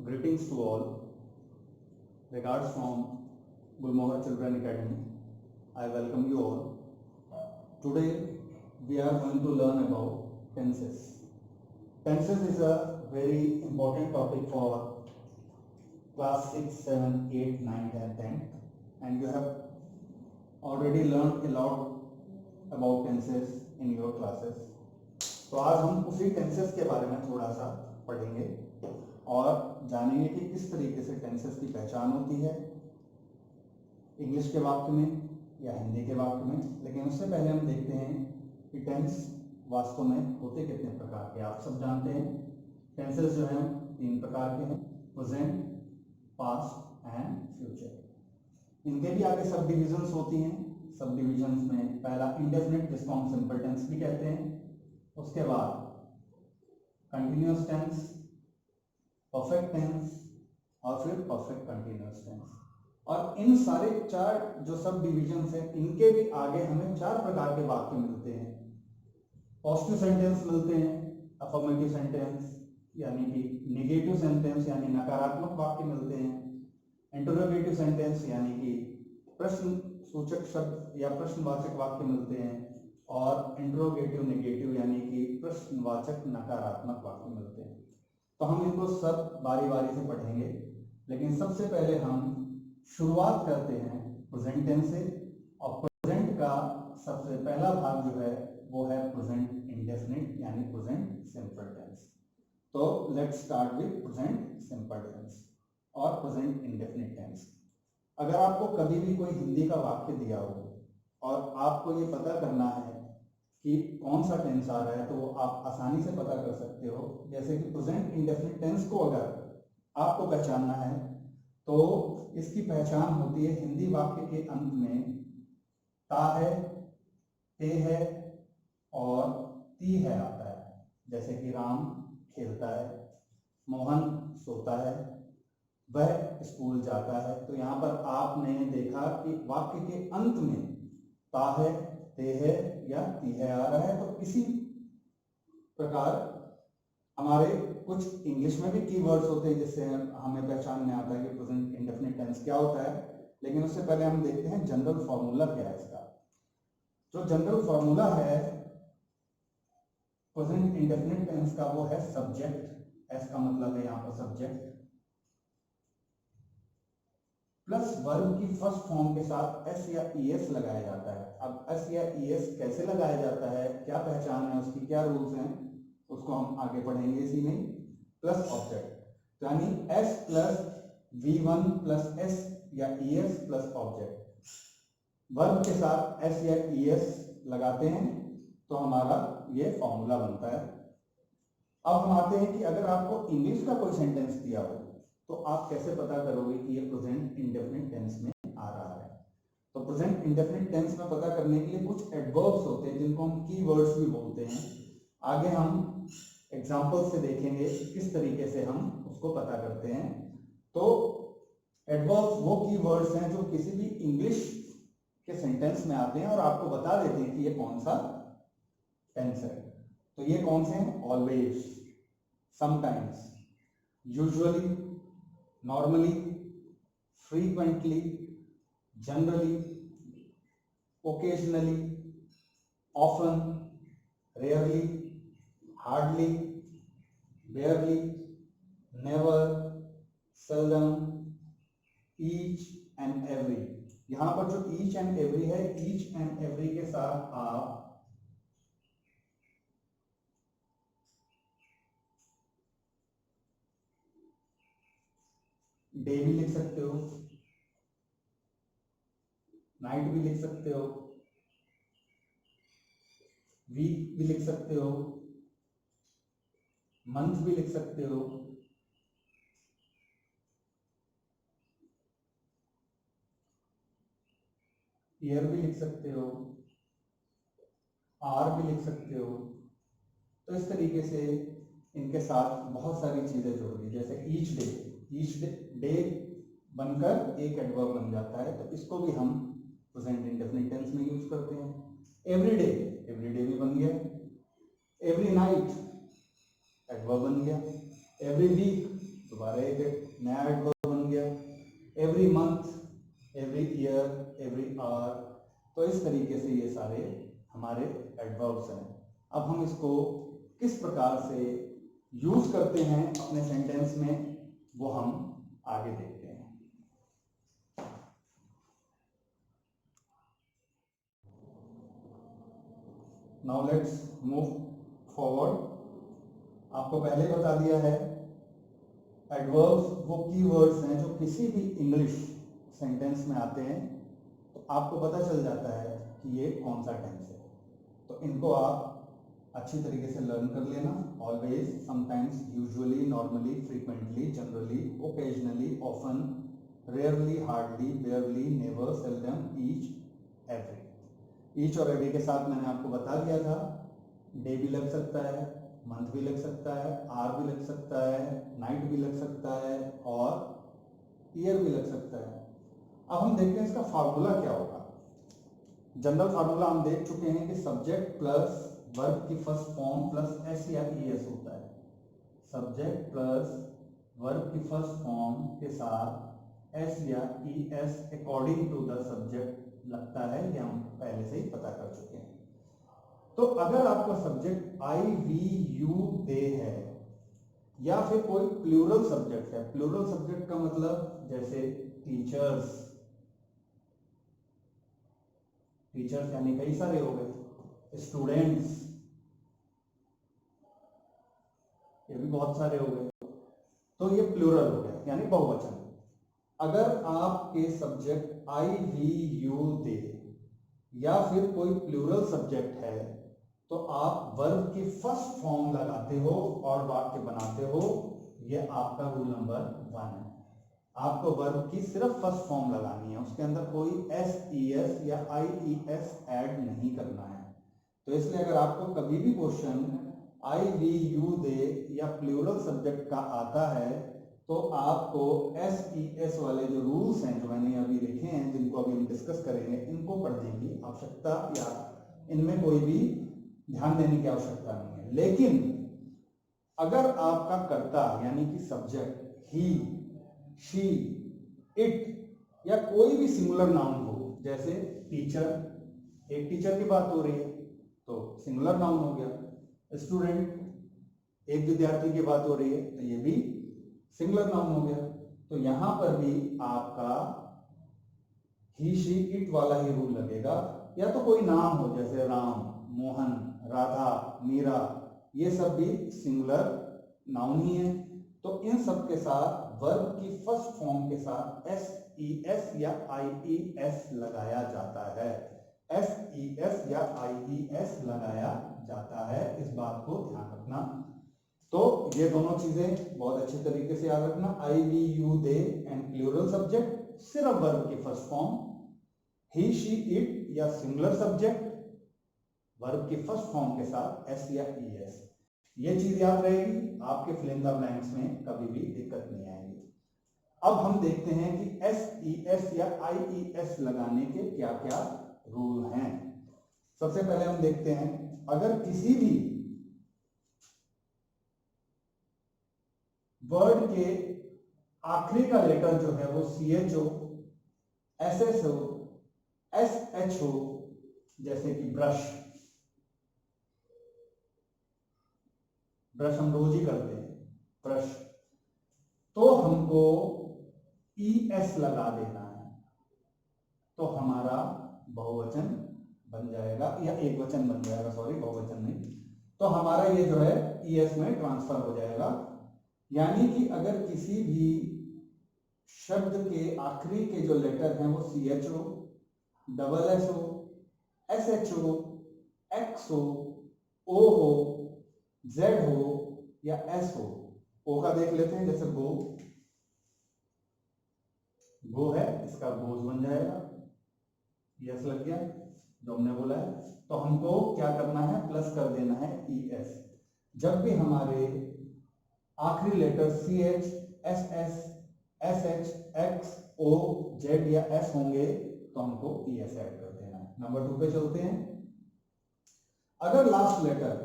Greetings to all. Regards from Gulmohar Children Academy. I welcome you all. Today we are going to learn about tenses. Tenses is a very important topic for class 6, 7, 8, 9 and 10, and you have already learned a lot about tenses in your classes. तो आज हम उसी tenses के बारे में थोड़ा सा पढ़ेंगे और जानेंगे कि किस तरीके से टेंसेस की पहचान होती है इंग्लिश के वाक्य में या हिंदी के वाक्य में। लेकिन उससे पहले हम देखते हैं कि टेंस वास्तव में होते कितने प्रकार के। आप सब जानते हैं टेंसेस जो हैं 3 प्रकार के हैं, प्रेजेंट, पास्ट एंड फ्यूचर। इनके भी आगे सब डिविजन्स होती हैं। सब डिविजन्स में पहला इंडेफिनिट जिसको हम सिंपल टेंस भी कहते हैं, उसके बाद कंटिन्यूअस टेंस, परफेक्ट टेंस और फिर परफेक्ट कंटिन्यूअस टेंस। और इन सारे 4 जो सब डिविजन्स हैं इनके भी आगे हमें 4 प्रकार के वाक्य मिलते हैं। पॉजिटिव सेंटेंस मिलते हैं, अफर्मेटिव सेंटेंस यानी कि नेगेटिव सेंटेंस यानी नकारात्मक वाक्य मिलते हैं, इंटरोगेटिव सेंटेंस यानी कि प्रश्न सूचक शब्द या प्रश्नवाचक वाक्य मिलते हैं, और इंटरोगेटिव नेगेटिव यानी कि प्रश्नवाचक नकारात्मक वाक्य मिलते हैं। तो हम इनको सब बारी बारी से पढ़ेंगे, लेकिन सबसे पहले हम शुरुआत करते हैं प्रेजेंट टेंस से। और प्रेजेंट का सबसे पहला भाग जो है वो है प्रेजेंट इंडेफिनिट यानी प्रेजेंट सिंपल टेंस। तो let's start with present simple tense और प्रेजेंट इंडेफिनिट टेंस। अगर आपको कभी भी कोई हिंदी का वाक्य दिया हो और आपको ये पता करना है कि कौन सा टेंस आ रहा है, तो वो आप आसानी से पता कर सकते हो। जैसे कि प्रेजेंट इंडेफिनिट टेंस को अगर आपको पहचानना है तो इसकी पहचान होती है हिंदी वाक्य के अंत में ता है, ते है और ती है आता है। जैसे कि राम खेलता है, मोहन सोता है, वह स्कूल जाता है। तो यहाँ पर आपने देखा कि वाक्य के अंत में ता है, ते है या ती है आ रहा है। तो इसी प्रकार हमारे कुछ इंग्लिश में भी कीवर्ड्स होते हैं जिससे हमें पहचान में आता है कि प्रेजेंट इंडेफिनिट टेंस क्या होता है। लेकिन उससे पहले हम देखते हैं जनरल फॉर्मूला क्या है इसका। जो जनरल फॉर्मूला है प्रेजेंट इंडेफिनिट टेंस का वो है सब्जेक्ट। एस का मतलब है यहाँ पर सब्जेक्ट प्लस वर्ब की फर्स्ट फॉर्म के साथ एस या ईएस लगाया जाता है। अब एस या ईएस कैसे लगाया जाता है, क्या पहचान है उसकी, क्या रूल्स हैं, उसको हम आगे पढ़ेंगे इसी में। प्लस ऑब्जेक्ट यानी S plus V1 plus S या ईएस प्लस ऑब्जेक्ट। वर्ब के साथ एस या ईएस लगाते हैं तो हमारा ये फॉर्मूला बनता है। अब हम आते हैं कि अगर आपको इंग्लिश का कोई सेंटेंस दिया हो तो आप कैसे पता करोगे कि ये प्रेजेंट इंडेफिनिट टेंस में आ रहा है। तो प्रेजेंट इंडेफिनिट टेंस में पता करने के लिए कुछ एडवर्ब्स होते हैं जिनको हम कीवर्ड्स भी बोलते हैं। आगे हम एग्जांपल से देखेंगे किस तरीके से हम उसको पता करते हैं। तो एडवर्ब्स वो कीवर्ड्स हैं जो किसी भी इंग्लिश के सेंटेंस में आते हैं और आपको बता देते हैं कि ये कौन सा टेंस है। तो ये कौन से हैं? Always, sometimes, usually, normally, frequently, generally, occasionally, often, rarely, hardly, बेयरली, never, seldom, each and every. यहां पर जो ईच एंड एवरी है, ईच एंड एवरी के साथ आप डे भी लिख सकते हो, नाइट भी लिख सकते हो, वीक भी लिख सकते हो, मंथ भी लिख सकते हो, ईयर भी लिख सकते हो, आर भी लिख सकते हो। तो इस तरीके से इनके साथ बहुत सारी चीजें जुड़ गई। जैसे ईच डे बनकर एक एडवर्ब बन जाता है, तो इसको भी हम प्रेजेंट इंडेफिनिट टेंस में यूज करते हैं। एवरी डे भी बन गया, एवरी नाइट एडवर्ब बन गया, एवरी वीक दोबारा एक नया एडवर्ब बन गया। Every month, every year, every hour, तो इस तरीके से ये सारे हमारे एडवर्ब्स हैं। अब हम इसको किस प्रकार से यूज करते हैं अपने सेंटेंस में, वो हम आगे देखते हैं। Now let's move forward. आपको पहले बता दिया है एडवर्ब्स वो कीवर्ड्स हैं जो किसी भी इंग्लिश सेंटेंस में आते हैं तो आपको पता चल जाता है कि ये कौन सा टेंस है। तो इनको आप अच्छी तरीके से लर्न कर लेना। Always, sometimes, usually, normally, frequently, generally, occasionally, often, rarely, hardly, बेयरली, never, seldom, each, every. Each और एवरी के साथ मैंने आपको बता दिया था डे भी लग सकता है, मंथ भी लग सकता है, आवर भी लग सकता है, नाइट भी लग सकता है और ईयर भी लग सकता है। अब हम देखते हैं इसका फार्मूला क्या होगा। जनरल फार्मूला हम देख चुके हैं कि सब्जेक्ट प्लस वर्ब की फर्स्ट फॉर्म प्लस एस या ई एस होता है। सब्जेक्ट प्लस वर्ब की फर्स्ट फॉर्म के साथ एस या E S according to the subject लगता है, ये हम पहले से ही पता कर चुके हैं। तो अगर आपका सब्जेक्ट आई, वी, यू, दे है या फिर कोई प्लूरल सब्जेक्ट है, प्लूरल सब्जेक्ट का मतलब जैसे टीचर्स, टीचर्स यानी कई सारे हो गए, स्टूडेंट्स ये भी बहुत सारे हो गए, तो ये प्लूरल हो गया यानी बहुवचन। अगर आपके सब्जेक्ट आई, वी, यू, दे या फिर कोई प्लूरल सब्जेक्ट है तो आप वर्ब की फर्स्ट फॉर्म लगाते हो और वाक्य बनाते हो। ये आपका रूल नंबर 1 है। आपको वर्ब की सिर्फ फर्स्ट फॉर्म लगानी है, उसके अंदर कोई एस ई एस या आई ई एस ऐड नहीं करना है। तो इसलिए अगर आपको कभी भी क्वेश्चन आई, वी, यू, दे या प्लूरल सब्जेक्ट का आता है तो आपको एस ई एस वाले जो रूल्स हैं जो मैंने अभी लिखे हैं, जिनको अभी हम डिस्कस करेंगे, इनको पढ़ने की आवश्यकता या इनमें कोई भी ध्यान देने की आवश्यकता नहीं है। लेकिन अगर आपका कर्ता यानी कि सब्जेक्ट ही, शी, इट या कोई भी सिंगुलर नाउन हो, जैसे टीचर, एक टीचर की बात हो रही है तो सिंगुलर नाउन हो गया। स्टूडेंट, एक विद्यार्थी की बात हो रही है तो ये भी सिंगुलर नाउन हो गया। तो यहां पर भी आपका ही, शी, इट वाला ही रूल लगेगा। या तो कोई नाम हो जैसे राम, मोहन, राधा, मीरा, ये सब भी सिंगुलर नाउन ही है। तो इन सब के साथ वर्ब की फर्स्ट फॉर्म के साथ एस ई एस या आई ई एस लगाया जाता है। एस ई एस या आई ई एस लगाया जाता है, इस बात को ध्यान रखना। तो ये दोनों चीजें बहुत अच्छे तरीके से याद रखना। I, we, you, they and plural subject सिर्फ वर्ब की first form, he, she, it या सिंगुलर सब्जेक्ट वर्ब की फर्स्ट फॉर्म के साथ एस या ई एस। ये चीज याद रहेगी, आपके फिल इन द ब्लैंक्स में कभी भी दिक्कत नहीं आएगी। अब हम देखते हैं कि एस ई एस या आई ई एस लगाने के क्या क्या रूल हैं। सबसे पहले हम देखते हैं, अगर किसी भी वर्ड के आखिरी का लेटर जो है वो सी एच हो, एस एस हो, एस एच हो, जैसे कि ब्रश, ब्रश हम रोज ही करते हैं, ब्रश, तो हमको ई एस लगा देना है तो हमारा बहुवचन बन जाएगा या एक वचन बन जाएगा, सॉरी बहुवचन नहीं। तो हमारा ये जो है ई एस में ट्रांसफर हो जाएगा। यानी कि अगर किसी भी शब्द के आखिरी के जो लेटर हैं वो सी एच हो, डबल एस हो, एस एच हो, एक्स हो, ओ हो, जेड हो या एस हो। ओ का देख लेते हैं, जैसे गो, गो है, इसका गोज बन जाएगा, यस लग गया जो हमने बोला है। तो हमको क्या करना है, प्लस कर देना है ई एस। जब भी हमारे आखिरी letter C H, S S, S H, X, O, Z या एस होंगे तो हमको ई एस ऐड कर देना है। नंबर 2 पे चलते हैं। अगर लास्ट लेटर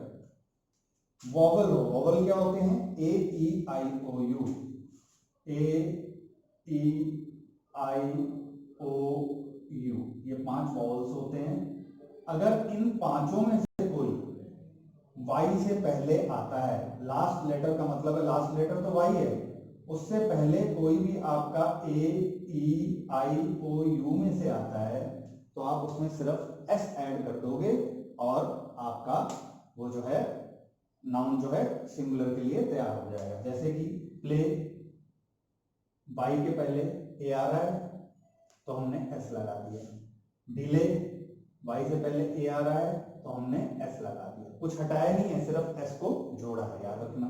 वॉवल हो, वॉवल क्या होते हैं, ए, ई, आई, ओ, you, A E I O you, ये 5 वॉवल्स होते हैं। अगर इन पांचों में से कोई वाई से पहले आता है, लास्ट लेटर का मतलब है लास्ट लेटर तो वाई है, उससे पहले कोई भी आपका ए ई आई ओ यू में से आता है तो आप उसमें सिर्फ एस ऐड कर दोगे और आपका वो जो है नाउन जो है सिंगुलर के लिए तैयार हो जाएगा। जैसे कि प्ले, बाई के पहले ए आ रहा है तो हमने एस लगा दिया। डिले, वाई से पहले ए आ रहा है तो हमने एस लगा दिया, कुछ हटाया नहीं है, सिर्फ एस को जोड़ा है, याद रखना।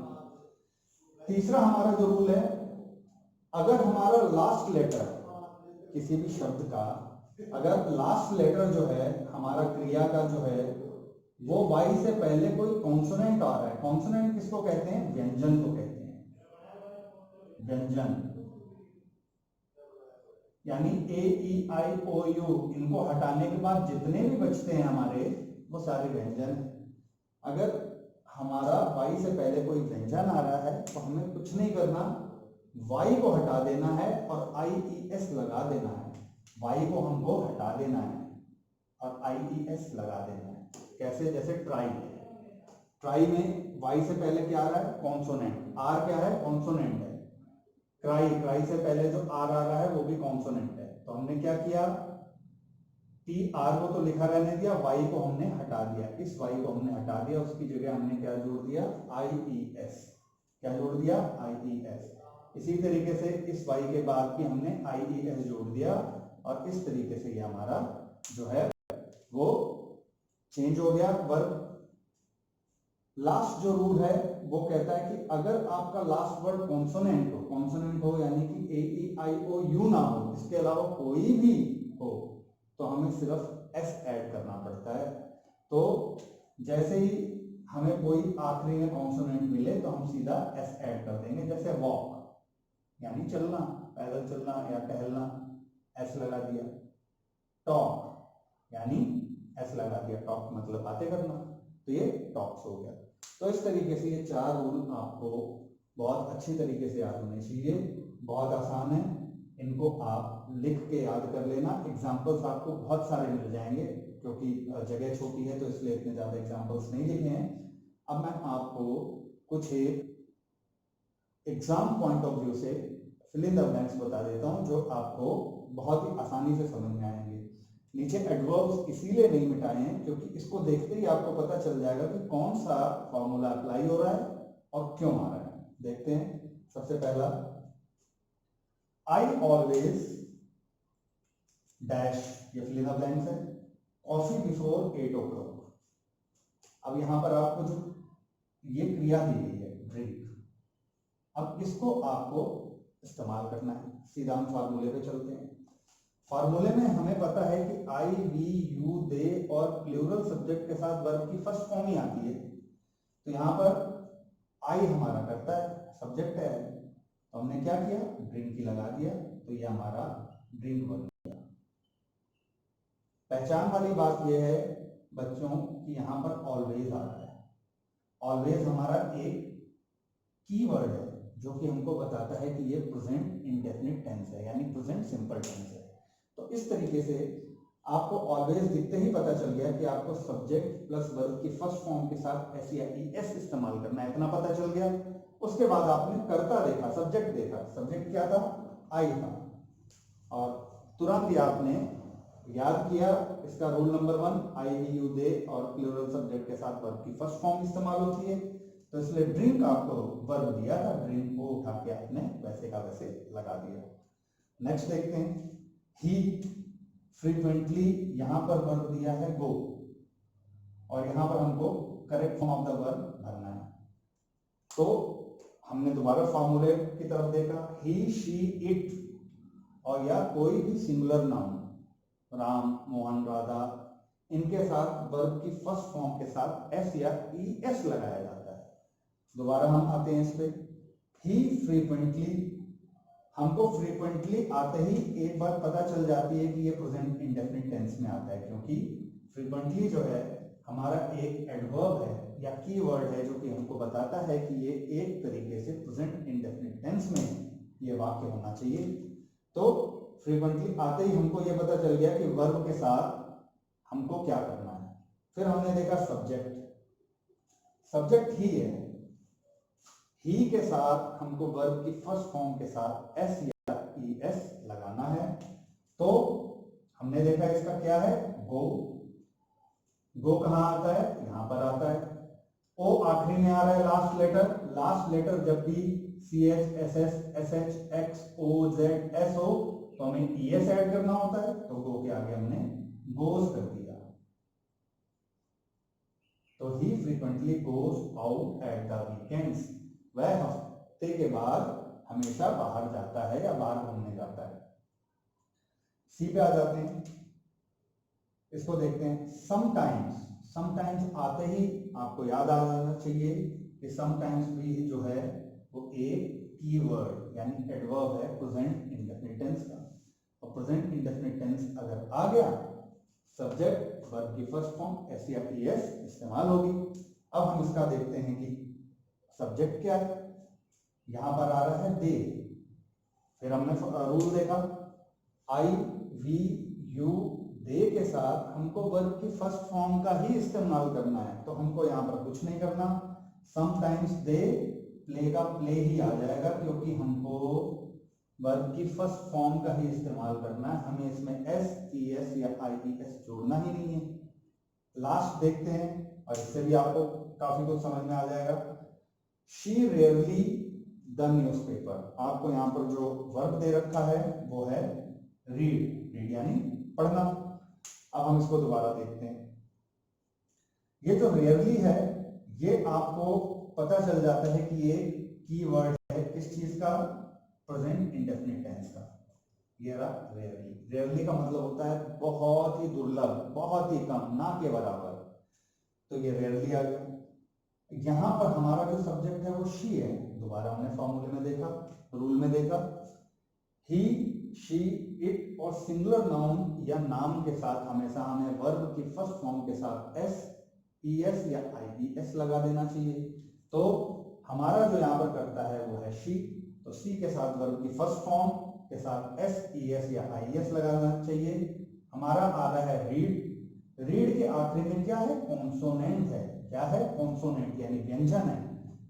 तीसरा हमारा जो रूल है, अगर हमारा लास्ट लेटर किसी भी शब्द का, अगर लास्ट लेटर जो है हमारा क्रिया का जो है वो वाई से पहले कोई कॉन्सोनेंट आ रहा है, कॉन्सोनेंट किसको कहते हैं? व्यंजन को कहते हैं, व्यंजन। यानी ए ई आई ओ यू, इनको हटाने के बाद जितने भी बचते हैं हमारे वो सारे व्यंजन हैं। अगर हमारा वाई से पहले कोई व्यंजन आ रहा है तो हमें कुछ नहीं करना, वाई को हटा देना है और आई ई एस लगा देना है। वाई को हमको हटा देना है और आई ई एस लगा देना है। कैसे? जैसे ट्राई, ट्राई में वाई से पहले क्या आ रहा है? कॉन्सोनेंट। आर क्या है? कॉन्सोनेंट है। क्राई, क्राई से पहले जो आर आ रहा है वो भी कॉन्सोनेंट है। तो हमने क्या किया, टी आर को तो लिखा रहने दिया, वाई को हमने हटा दिया, इस वाई को हमने हटा दिया, उसकी जगह हमने क्या जोड़ दिया? आई ई एस। क्या जोड़ दिया? आई ई एस। इसी तरीके से इस वाई के बाद भी हमने आई ई एस जोड़ दिया और इस तरीके से ये हमारा जो है वो चेंज हो गया वर्ब। लास्ट जो रूल है वो कहता है कि अगर आपका लास्ट वर्ड कॉन्सोनेंट हो, कॉन्सोनेंट हो यानी कि ए ई आई ओ यू ना हो, इसके अलावा कोई भी हो, तो हमें सिर्फ एस ऐड करना पड़ता है। तो जैसे ही हमें कोई आखिरी में कॉन्सोनेंट मिले तो हम सीधा एस ऐड कर देंगे। जैसे वॉक यानी चलना, पैदल चलना या टहलना, एस लगा दिया। टॉक यानी एस लगा दिया, टॉक मतलब बातें करना, तो ये टॉक्स हो गया। तो इस तरीके से ये 4 रूल आपको बहुत अच्छी तरीके से याद होने चाहिए, बहुत आसान है, इनको आप लिख के याद कर लेना। एग्जाम्पल्स आपको बहुत सारे मिल जाएंगे क्योंकि जगह छोटी है तो इसलिए इतने ज़्यादा एग्जाम्पल्स नहीं लिखे हैं। अब मैं आपको कुछ एक एग्जाम पॉइंट ऑफ व्यू से फिल इन द ब्लैंक्स बता देता हूँ जो आपको बहुत ही आसानी से समझ में आएंगे। नीचे एडवर्ब्स इसीलिए नहीं मिटाए हैं क्योंकि इसको देखते ही आपको पता चल जाएगा कि कौन सा फॉर्मूला अप्लाई हो रहा है और क्यों आ रहा है। देखते हैं। सबसे पहला, आई ऑलवेज डैश, ये फिल इन द ब्लैंक्स है, कॉफी बिफोर 8 o'clock। अब यहां पर आपको जो ये क्रिया दी गई है ड्रिंक, अब इसको आपको इस्तेमाल करना है। सीधा हम फार्मूले पे चलते हैं। फार्मूले में हमें पता है कि आई, वी, यू, दे और प्लूरल सब्जेक्ट के साथ वर्ब की फर्स्ट फॉर्म ही आती है। तो यहाँ पर आई हमारा करता है, सब्जेक्ट है, तो हमने क्या किया? ड्रिंक ही लगा दिया, तो ये हमारा ड्रिंक बन गया। पहचान वाली बात यह है बच्चों कि यहाँ पर ऑलवेज आ रहा है। ऑलवेज हमारा एक कीवर्ड है जो कि हमको बताता है कि ये प्रेजेंट इंडेफिनिट टेंस है, यानी प्रेजेंट सिंपल टेंस है। तो इस तरीके से आपको ऑलवेज दिखते ही पता चल गया कि आपको सब्जेक्ट प्लस वर्ब की फर्स्ट फॉर्म के साथ एस या ई एस इस्तेमाल करना है, इतना पता चल गया। उसके बाद आपने कर्ता देखा, सब्जेक्ट देखा, सब्जेक्ट क्या था? आई था, और तुरंत ही आपने याद किया इसका rule number 1, I, we, you, they और प्लूरल सब्जेक्ट के साथ वर्ब की फर्स्ट फॉर्म इस्तेमाल होती है। तो इसलिए ड्रिंक आपको वर्ब दिया था, ड्रिंक को उठा के आपने वैसे का वैसे लगा दिया। नेक्स्ट देखते हैं। ही फ्रीक्वेंटली, यहां पर वर्ब दिया है गो, और यहां पर हमको correct form of the verb भरना है। तो हमने दोबारा फॉर्मूले की तरफ देखा, ही, शी, इट और या कोई भी सिंगुलर नाउन, राम, मोहन, राधा, इनके साथ वर्ब की फर्स्ट फॉर्म के साथ एस या ई एस लगाया जाता है। दोबारा हम आते हैं इस पे। ही फ्रीक्वेंटली, हमको फ्रीक्वेंटली आते ही एक बात पता चल जाती है कि ये प्रेजेंट इंडेफिनिट टेंस में आता है, क्योंकि फ्रीक्वेंटली जो है हमारा एक एडवर्ब है या कीवर्ड है जो कि हमको बताता है कि ये एक तरीके से प्रेजेंट इंडेफिनिट टेंस में है। ये वाक्य होना चाहिए। तो फ्रीक्वेंटली आते ही हमको ये पता चल गया कि वर्ब के साथ हमको क्या करना है। फिर हमने देखा सब्जेक्ट। सब्जेक्ट ही है, ही के साथ हमको वर्ब की फर्स्ट फॉर्म के साथ एस या ई एस लगाना है। तो हमने देखा इसका क्या है, गो। गो कहाँ आता है, यहां पर आता है। ओ आखिरी में आ रहा है, लास्ट लेटर। लास्ट लेटर जब भी C H S S S H X O Z S हो तो हमें ई एस ऐड करना होता है। तो गो के आगे हमने गोज कर दिया। तो he frequently goes out at the weekends, वह हफ्ते के बाद हमेशा बाहर जाता है या बाहर घूमने जाता है। सी पे आ जाते हैं, इसको देखते हैं। समटाइम्स। समटाइम्स आते ही आपको याद आ जाना चाहिए कि समटाइम्स भी जो है वो एक कीवर्ड यानी एडवर्ब है प्रेजेंट इंडेफिनिट टेंस का। और प्रेजेंट इंडेफिनिट टेंस अगर आ गया, सब्जेक्ट वर्ब की फर्स्ट फॉर्म एस या ई एस इस्तेमाल होगी। अब हम इसका देखते हैं कि सब्जेक्ट क्या है। यहां पर आ रहा है दे। फिर हमने रूल देखा, आई वी यू दे के साथ हमको वर्ब की फर्स्ट फॉर्म का ही इस्तेमाल करना है। तो हमको यहाँ पर कुछ नहीं करना। समटाइम्स दे प्ले का प्ले ही आ जाएगा, क्योंकि हमको वर्ब की फर्स्ट फॉर्म का ही इस्तेमाल करना है। हमें इसमें एस ई एस या आई ई एस जोड़ना ही नहीं है। लास्ट देखते हैं और इससे भी आपको काफी कुछ समझ में आ जाएगा। She rarely the newspaper. आपको यहाँ पर जो वर्ब दे रखा है वो है रीड। रीड यानी पढ़ना। अब हम इसको दोबारा देखते हैं। ये जो रेयरली है ये आपको पता चल जाता है कि ये कीवर्ड है किस चीज का, प्रेजेंट इंडेफिनिट टेंस का। ये रहा रेयरली। रेयरली का मतलब होता है बहुत ही दुर्लभ, बहुत ही कम, ना के बराबर। तो ये रेयरली आ गया। यहां पर हमारा जो सब्जेक्ट है वो शी है। दोबारा हमने फॉर्मूले में देखा, रूल में देखा, ही शी इट और सिंगुलर नाउन या नाम के साथ हमेशा हमें वर्ब की फर्स्ट फॉर्म के साथ एस ई एस या आई ई एस लगा देना चाहिए। तो हमारा जो यहाँ पर करता है वो है शी। तो सी के साथ वर्ब की फर्स्ट फॉर्म के साथ एस ई एस या आई एस लगाना चाहिए। हमारा आ रहा है रीड। रीड के आखिरी में क्या है, कॉन्सोनेंट है। क्या है, कॉन्सोनेंट यानी व्यंजन है।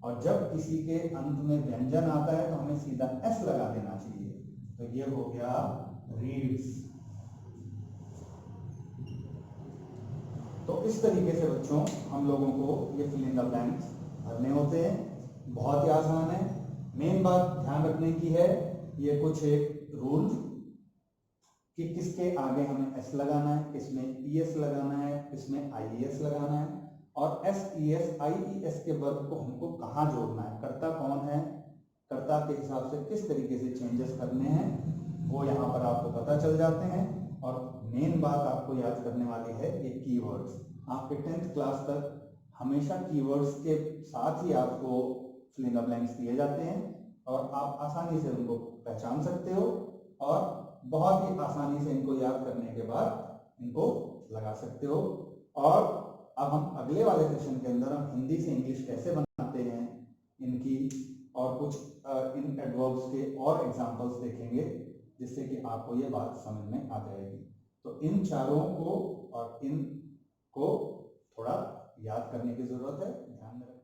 और जब किसी के अंत में व्यंजन आता है तो हमें सीधा एस लगा देना चाहिए। तो ये हो गया रीड्स। तो इस तरीके से बच्चों हम लोगों को ये फिल इन द ब्लैंक्स भरने होते हैं। बहुत ही आसान है। मेन बात ध्यान रखने की है, ये कुछ एक रूल कि किसके आगे हमें एस लगाना है, किसमें ई एस लगाना है, किसमें आई ई एस लगाना है, और S E S I E S के वर्ब को हमको कहाँ जोड़ना है, कर्ता कौन है, कर्ता के हिसाब से किस तरीके से चेंजेस करने हैं, वो यहाँ पर आपको पता चल जाते हैं। और मेन बात आपको याद करने वाली है ये कीवर्ड्स। आपके 10th क्लास तक हमेशा कीवर्ड्स के साथ ही आपको फिल इन द ब्लैंक्स दिए जाते हैं और आप आसानी से उनको पहचान सकते हो और बहुत ही आसानी से इनको याद करने के बाद इनको लगा सकते हो। और अब हम अगले वाले सेशन के अंदर हम हिंदी से इंग्लिश कैसे बनाते हैं इनकी और कुछ इन एडवर्ब्स के और एग्जांपल्स देखेंगे, जिससे कि आपको ये बात समझ में आ जाएगी। तो इन चारों को और इन को थोड़ा याद करने की जरूरत है, ध्यान में रखना।